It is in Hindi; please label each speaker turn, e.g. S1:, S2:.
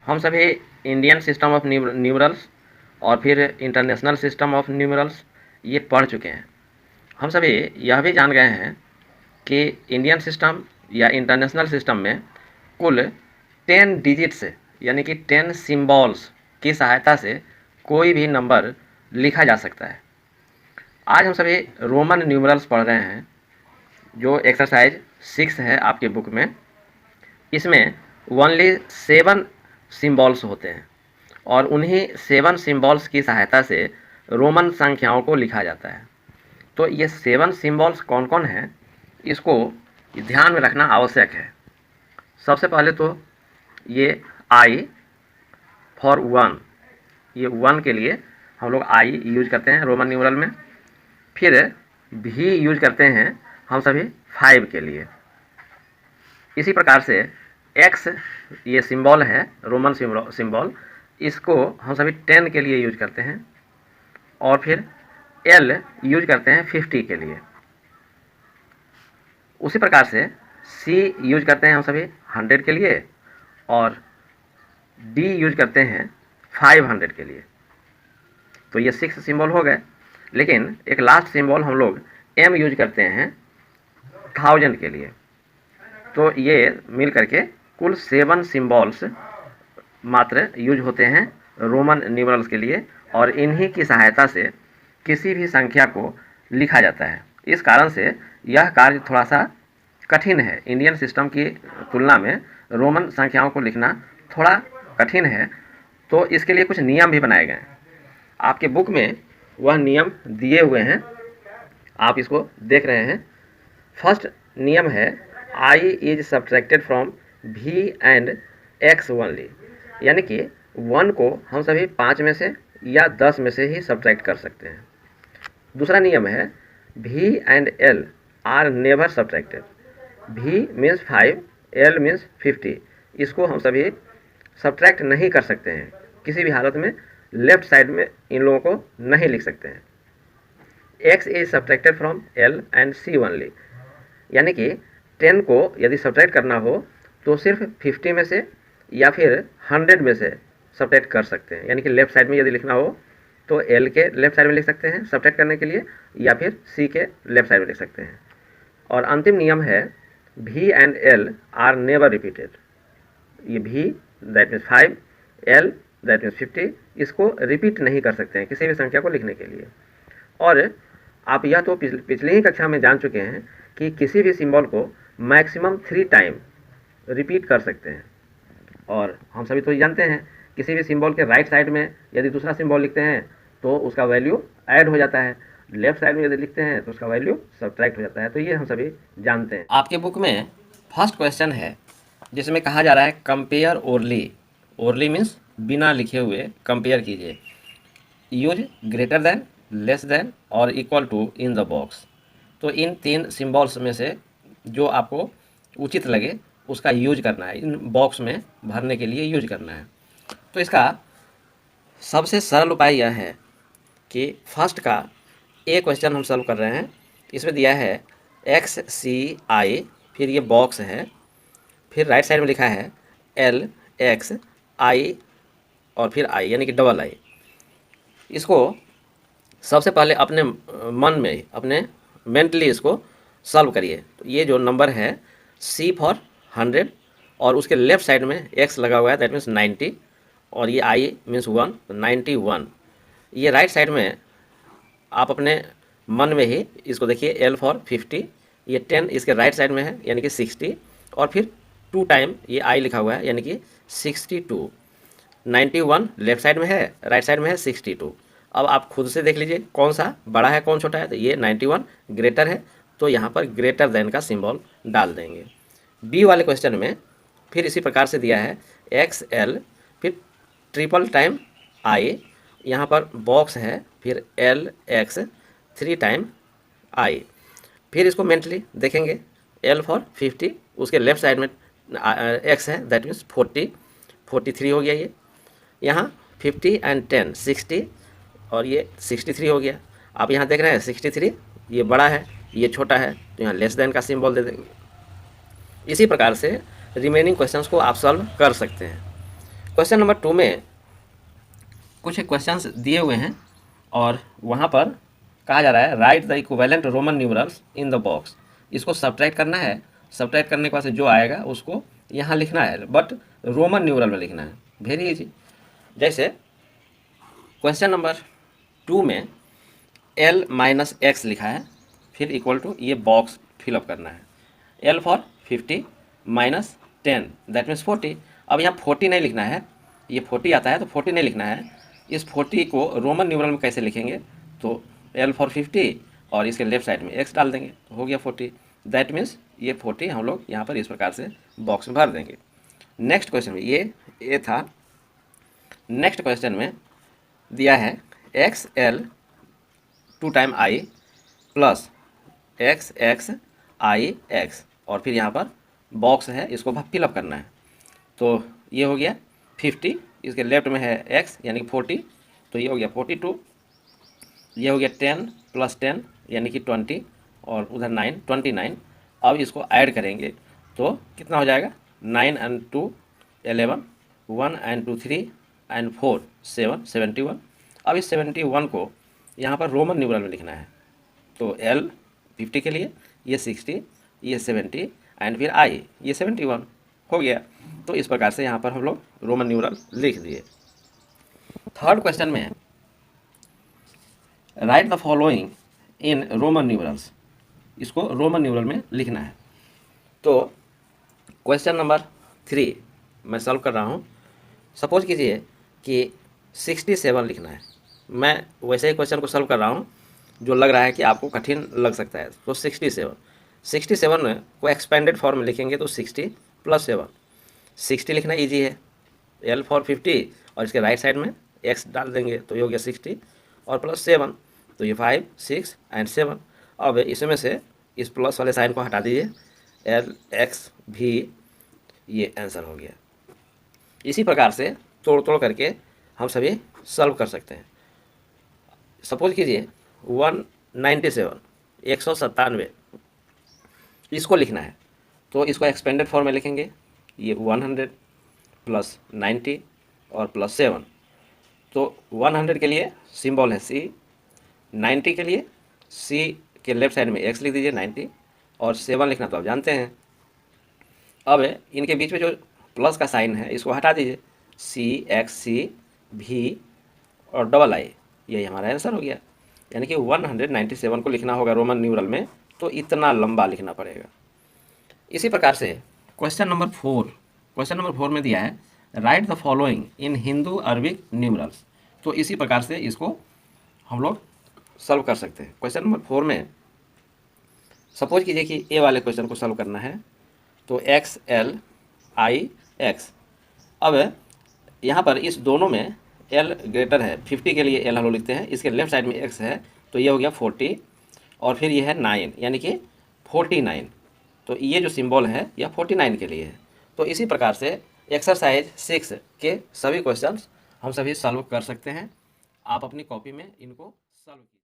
S1: हम सभी इंडियन सिस्टम ऑफ न्यूमरल्स और फिर इंटरनेशनल सिस्टम ऑफ न्यूमरल्स ये पढ़ चुके हैं। हम सभी यह भी जान गए हैं कि इंडियन सिस्टम या इंटरनेशनल सिस्टम में कुल 10 डिजिट्स यानी कि 10 सिंबल्स की सहायता से कोई भी नंबर लिखा जा सकता है। आज हम सभी रोमन न्यूमरल्स पढ़ रहे हैं, जो एक्सरसाइज 6 है आपके बुक में। इसमें ओनली 7 सिंबल्स होते हैं और उन्हीं 7 सिंबल्स की सहायता से रोमन संख्याओं को लिखा जाता है। तो ये 7 सिंबल्स कौन कौन हैं, इसको ध्यान में रखना आवश्यक है। सबसे पहले तो ये आई फॉर 1, ये 1 के लिए हम लोग आई यूज करते हैं रोमन न्यूमरल में। फिर भी यूज करते हैं हम सभी 5 के लिए। इसी प्रकार से एक्स ये सिंबल है रोमन सिंबल, इसको हम सभी 10 के लिए यूज करते हैं। और फिर एल यूज करते हैं 50 के लिए। उसी प्रकार से सी यूज करते हैं हम सभी 100 के लिए और डी यूज करते हैं 500 के लिए। तो ये 6 सिंबल हो गए, लेकिन एक लास्ट सिंबल हम लोग एम यूज करते हैं 1000 के लिए। तो ये मिल करके कुल 7 सिंबल्स मात्र यूज होते हैं रोमन न्यूमरल्स के लिए और इन्हीं की सहायता से किसी भी संख्या को लिखा जाता है। इस कारण से यह कार्य थोड़ा सा कठिन है। इंडियन सिस्टम की तुलना में रोमन संख्याओं को लिखना थोड़ा कठिन है। तो इसके लिए कुछ नियम भी बनाए गए हैं। आपके बुक में वह नियम दिए हुए हैं, आप इसको देख रहे हैं। फर्स्ट नियम है I is subtracted from V and X only, यानी कि 1 को हम सभी 5 में से या 10 में से ही सब्ट्रैक्ट कर सकते हैं। दूसरा नियम है V and L are never subtracted. V means 5, L means 50, इसको हम सभी सब्ट्रैक्ट नहीं कर सकते हैं। किसी भी हालत में लेफ्ट साइड में इन लोगों को नहीं लिख सकते हैं। X is subtracted from L and C only, यानी कि 10 को यदि सब्ट्रैक्ट करना हो तो सिर्फ 50 में से या फिर 100 में से सब्ट्रैक्ट कर सकते हैं। यानी कि लेफ्ट साइड में यदि लिखना हो तो L के लेफ्ट साइड में लिख सकते हैं सब्ट्रैक्ट करने के लिए, या फिर C के लेफ्ट साइड में लिख सकते हैं। और अंतिम नियम है V and L are never repeated. ये V that means 5, L that means 50, इसको रिपीट नहीं कर सकते हैं किसी भी संख्या को लिखने के लिए। और आप यह तो पिछली ही कक्षा में जान चुके हैं कि किसी भी सिंबल को मैक्सिमम 3 टाइम रिपीट कर सकते हैं। और हम सभी तो ये जानते हैं किसी भी सिंबल के राइट साइड में यदि दूसरा सिंबल लिखते हैं तो उसका वैल्यू ऐड हो जाता है, लेफ्ट साइड में यदि लिखते हैं तो उसका वैल्यू सब्ट्रैक्ट हो जाता है। तो ये हम सभी जानते हैं। आपके बुक में फर्स्ट क्वेश्चन है जिसमें कहा जा रहा है कंपेयर ओरली। ओरली मीन्स बिना लिखे हुए कंपेयर कीजिए। Use greater than, less than और equal to in the box. तो इन 3 सिंबल्स में से जो आपको उचित लगे उसका यूज करना है, इन बॉक्स में भरने के लिए यूज करना है। तो इसका सबसे सरल उपाय यह है कि फर्स्ट का ए क्वेश्चन हम सॉल्व कर रहे हैं। इसमें दिया है XCI, फिर ये बॉक्स है, फिर राइट साइड में लिखा है LXI और फिर I यानी कि डबल I। इसको सबसे पहले अपने मन में, अपने मेंटली इसको सॉल्व करिए। तो ये जो नंबर है C फॉर 100 और उसके लेफ्ट साइड में X लगा हुआ है दैट मीन्स 90 और ये I मीन्स 1, 91। ये राइट साइड में आप अपने मन में ही इसको देखिए L फॉर 50, ये 10 इसके राइट साइड में है यानी कि 60 और फिर 2 टाइम ये I लिखा हुआ है यानी कि 62। 91 लेफ्ट साइड में है, राइट साइड में है 62। अब आप खुद से देख लीजिए कौन सा बड़ा है कौन छोटा है। तो ये 91 ग्रेटर है, तो यहाँ पर ग्रेटर देन का सिंबल डाल देंगे। बी वाले क्वेश्चन में फिर इसी प्रकार से दिया है XL, फिर ट्रिपल टाइम I, यहाँ पर बॉक्स है, फिर LX 3 टाइम I। फिर इसको मेंटली देखेंगे L फॉर 50, उसके लेफ्ट साइड में X है दैट मीन्स 40, 43 हो गया। ये यहाँ 50 एंड 10 60 और ये 63 हो गया। आप यहाँ देख रहे हैं 63, ये बड़ा है ये छोटा है, तो यहाँ लेस देन का सिंबल दे देंगे। इसी प्रकार से रिमेनिंग क्वेश्चंस को आप सॉल्व कर सकते हैं। क्वेश्चन नंबर 2 में कुछ क्वेश्चंस दिए हुए हैं और वहाँ पर कहा जा रहा है right the equivalent Roman numerals in the box. इसको सब्ट्रैक्ट करना है। सब्ट्रैक्ट करने के बाद से जो आएगा उसको यहाँ लिखना है, बट रोमन न्यूमरल में लिखना है। Very easy. जैसे क्वेश्चन नंबर 2 में L माइनस एक्स लिखा है, फिर इक्वल टू ये बॉक्स फिलअप करना है। L for 50 minus 10 that means 40। अब यहाँ 40 नहीं लिखना है, ये 40 आता है तो 40 नहीं लिखना है। इस 40 को रोमन न्यूमरल में कैसे लिखेंगे, तो L फॉर 50 और इसके लेफ्ट साइड में x डाल देंगे तो हो गया 40। दैट मीन्स ये 40 हम लोग यहाँ पर इस प्रकार से बॉक्स में भर देंगे। नेक्स्ट क्वेश्चन में ये था। नेक्स्ट क्वेश्चन में दिया है XL 2 time I plus XX और फिर यहाँ पर बॉक्स है, इसको फिलअप करना है। तो ये हो गया 50, इसके लेफ्ट में है x यानी कि 40, तो ये हो गया 42। ये हो गया 10 प्लस 10 यानी कि 20 और उधर 9 29। अब इसको ऐड करेंगे तो कितना हो जाएगा, 9 and 2 11, 1 and 2 3 and 4 7 71। अब इस 71 को यहाँ पर रोमन न्यूमरल में लिखना है। तो L 50 के लिए ये 60, ये 70 एंड फिर I ये 71 हो गया। तो इस प्रकार से यहाँ पर हम लोग रोमन न्यूमरल लिख दिए। थर्ड क्वेश्चन में right the following in Roman numerals, इसको रोमन न्यूमरल में लिखना है। तो क्वेश्चन नंबर 3 मैं सॉल्व कर रहा हूँ। सपोज कीजिए कि 67 लिखना है। मैं वैसे ही क्वेश्चन को सॉल्व कर रहा हूँ जो लग रहा है कि आपको कठिन लग सकता है। तो 67 में को एक्सपेंडेड फॉर्म में लिखेंगे तो 60 प्लस 7। 60 लिखना इजी है, L फॉर 50 और इसके राइट साइड में x डाल देंगे तो ये हो गया 60 और प्लस 7, तो ये 5 6 एंड 7। अब इसमें से इस प्लस वाले साइन को हटा दीजिए, LX भी ये आंसर हो गया। इसी प्रकार से तोड़ करके हम सभी सॉल्व कर सकते हैं। सपोज कीजिए 197 197 इसको लिखना है, तो इसको एक्सपेंडेड फॉर्म में लिखेंगे। ये 100 प्लस 90 और प्लस 7। तो 100 के लिए सिंबल है C, 90 के लिए C के लेफ्ट साइड में x लिख दीजिए 90 और 7 लिखना तो आप जानते हैं। अब इनके बीच में जो प्लस का साइन है इसको हटा दीजिए, CXC भी और डबल I, यही हमारा आंसर हो गया। यानी कि 197 को लिखना होगा रोमन न्यूमरल में, तो इतना लंबा लिखना पड़ेगा। इसी प्रकार से क्वेश्चन नंबर 4 में दिया है right the following in Hindu Arabic numerals. तो इसी प्रकार से इसको हम लोग सॉल्व कर सकते हैं। क्वेश्चन नंबर 4 में सपोज कीजिए कि ए वाले क्वेश्चन को सॉल्व करना है, तो XLIX। अब यहाँ पर इस दोनों में L ग्रेटर है, 50 के लिए L हम लोग लिखते हैं, इसके लेफ्ट साइड में x है तो ये हो गया 40 और फिर ये है 9 यानी कि 49। तो ये जो सिंबल है यह 49 के लिए है। तो इसी प्रकार से एक्सरसाइज 6 के सभी क्वेश्चंस हम सभी सॉल्व कर सकते हैं। आप अपनी कॉपी में इनको सॉल्व कीजिए।